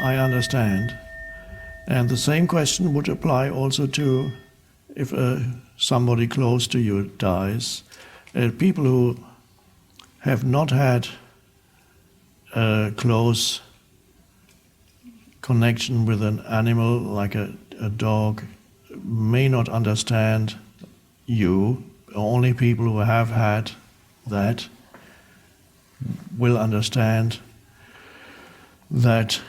I understand. And the same question would apply also to if somebody close to you dies. People who have not had a close connection with an animal like a dog may not understand you. Only people who have had that will understand that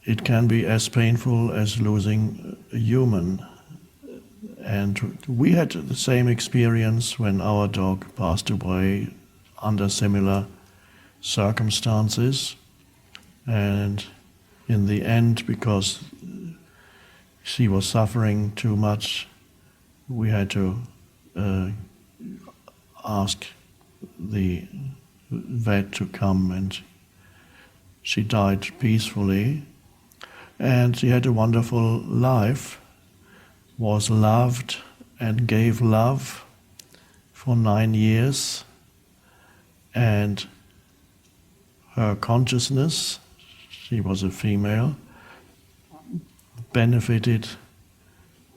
it can be as painful as losing a human. And we had the same experience when our dog passed away under similar circumstances. And in the end, because she was suffering too much, we had to ask the vet to come, and she died peacefully. And she had a wonderful life, was loved and gave love for 9 years, and her consciousness, she was a female, benefited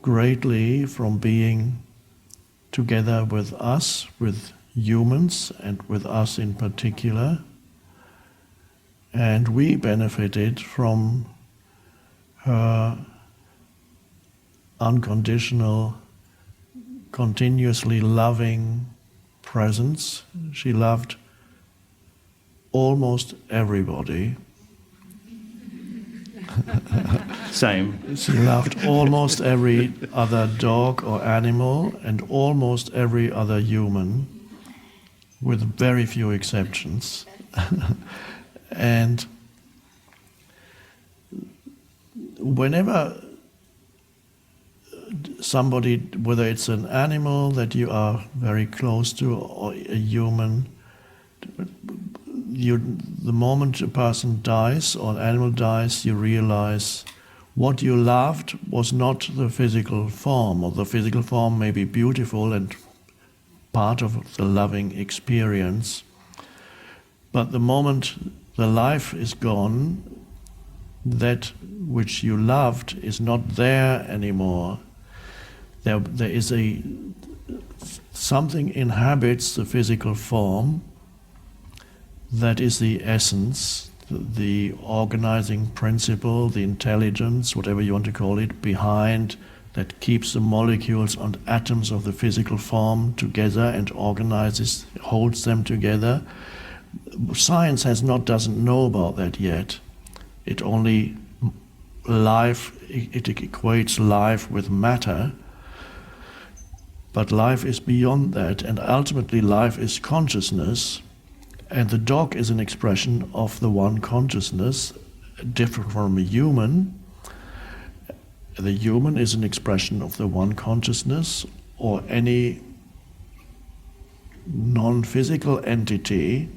greatly from being together with us, with humans, and with us in particular. And we benefited from her unconditional, continuously loving presence. She loved almost everybody. Same. She loved almost every other dog or animal and almost every other human, with very few exceptions. And whenever somebody, whether it's an animal that you are very close to or a human, the moment a person dies or an animal dies, you realize what you loved was not the physical form, or the physical form may be beautiful and part of the loving experience, but the moment the life is gone, that which you loved is not there anymore. There is something inhabits the physical form that is the essence, the organizing principle, the intelligence, whatever you want to call it, behind, that keeps the molecules and atoms of the physical form together and organizes, holds them together. Science doesn't know about that yet. It only it equates life with matter, but life is beyond that, and ultimately life is consciousness, and the dog is an expression of the one consciousness, different from a human. The human is an expression of the one consciousness, or any non-physical entity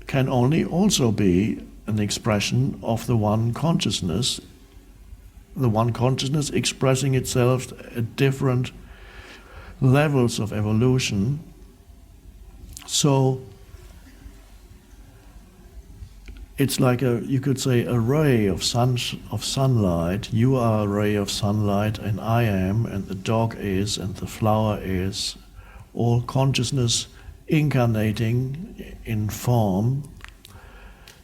can only also be an expression of the one consciousness expressing itself at different levels of evolution. So it's like you could say a ray of sunlight. You are a ray of sunlight, and I am, and the dog is, and the flower is, all consciousness incarnating in form.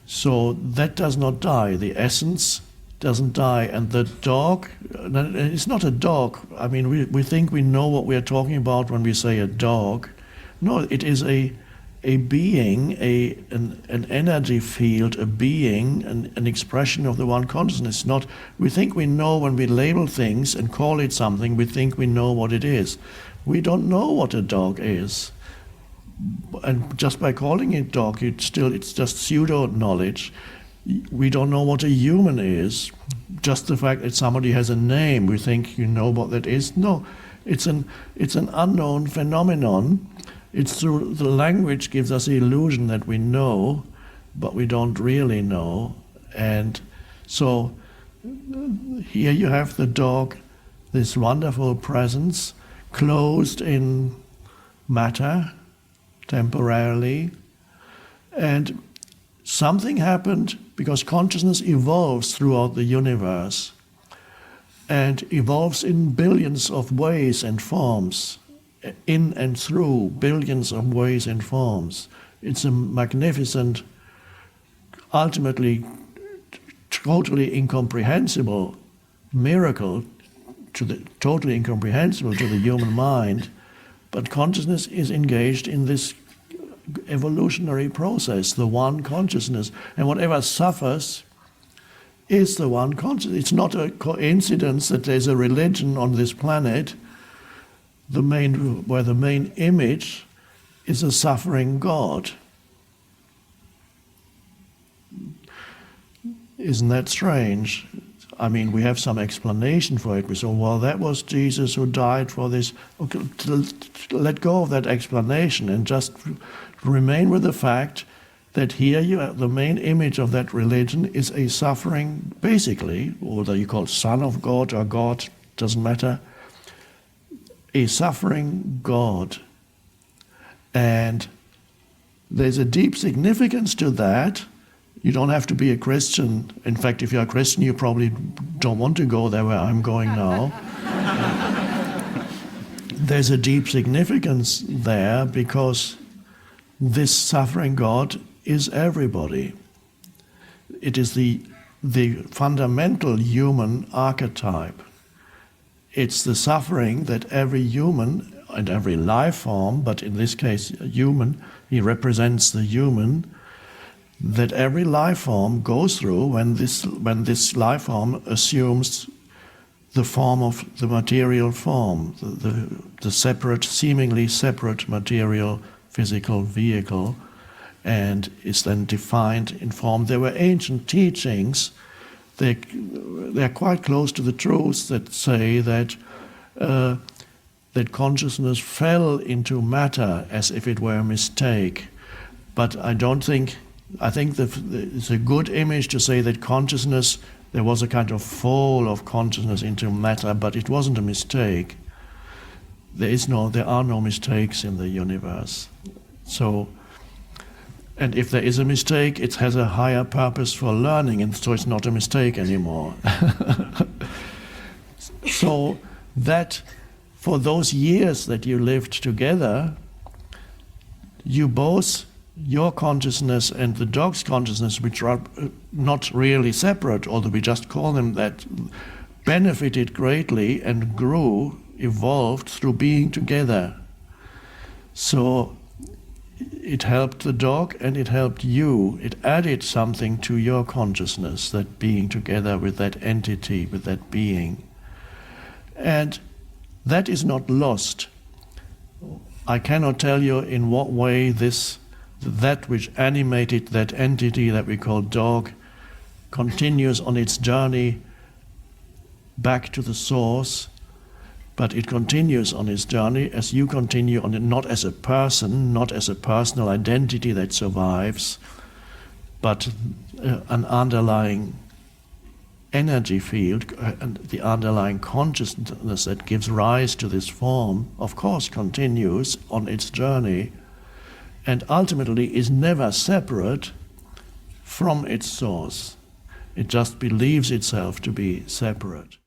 So that does not die. The essence doesn't die. And the dog, it's not a dog. I mean, we think we know what we are talking about when we say a dog. No, it is a being, an energy field, a being, an expression of the one consciousness. Not, we think we know when we label things and call it something, we think we know what it is. We don't know what a dog is. And just by calling it dog, it's just pseudo-knowledge. We don't know what a human is. Just the fact that somebody has a name, we think you know what that is. No, it's an unknown phenomenon. It's through the language gives us the illusion that we know, but we don't really know. And so here you have the dog, this wonderful presence, closed in matter, temporarily, and Something happened because consciousness evolves throughout the universe and evolves in billions of ways and forms, in and through billions of ways and forms. It's a magnificent, ultimately totally incomprehensible miracle, totally incomprehensible to the human mind, but consciousness is engaged in this evolutionary process, the one consciousness, and whatever suffers is the one consciousness. It's not a coincidence that there's a religion on this planet where the main image is a suffering God. Isn't that strange? I mean, we have some explanation for it. We say, well, that was Jesus who died for this. Okay, let go of that explanation and just remain with the fact that here the main image of that religion is a suffering, basically, whether you call it Son of God or God, doesn't matter, a suffering God. And there's a deep significance to that. You don't have to be a Christian. In fact, if you're a Christian, you probably don't want to go there where I'm going now. There's a deep significance there because this suffering God is everybody. It is the fundamental human archetype. It's the suffering that every human and every life form, but in this case a human, he represents the human, that every life form goes through when this life form assumes the form of the material form, the separate, seemingly separate material physical vehicle, and is then defined in form. There were ancient teachings, they're quite close to the truths that say that that consciousness fell into matter as if it were a mistake. But I think it's a good image to say that consciousness, there was a kind of fall of consciousness into matter, but it wasn't a mistake. There are no mistakes in the universe. So, and if there is a mistake, it has a higher purpose for learning, and so it's not a mistake anymore. So that for those years that you lived together, your consciousness and the dog's consciousness, which are not really separate, although we just call them that, benefited greatly and grew, evolved through being together. So it helped the dog and it helped you. It added something to your consciousness, that being together with that entity, with that being. And that is not lost. I cannot tell you in what way that which animated that entity that we call dog continues on its journey back to the source, but it continues on its journey as you continue on it, not as a person, not as a personal identity that survives, but an underlying energy field, and the underlying consciousness that gives rise to this form, of course, continues on its journey and ultimately is never separate from its source. It just believes itself to be separate.